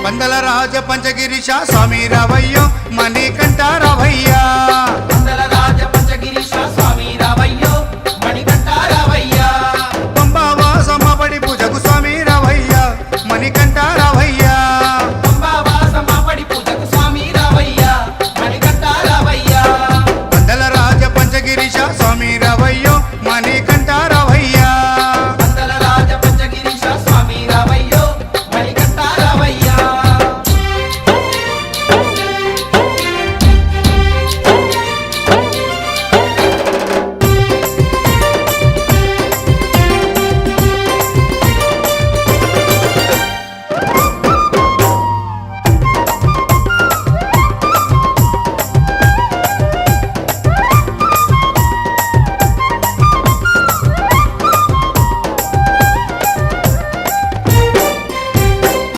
పందల రాజ పంచగిరిశ స్వామి రావయ్యో మణికంఠ రావయ్యా పందల రాజ పంచగిరిశ స్వామి రావయ్యో మణికంఠ రావయ్యా పంబావాసమబడి పూజకు స్వామి రావయ్యా మణికంఠ రావయ్యా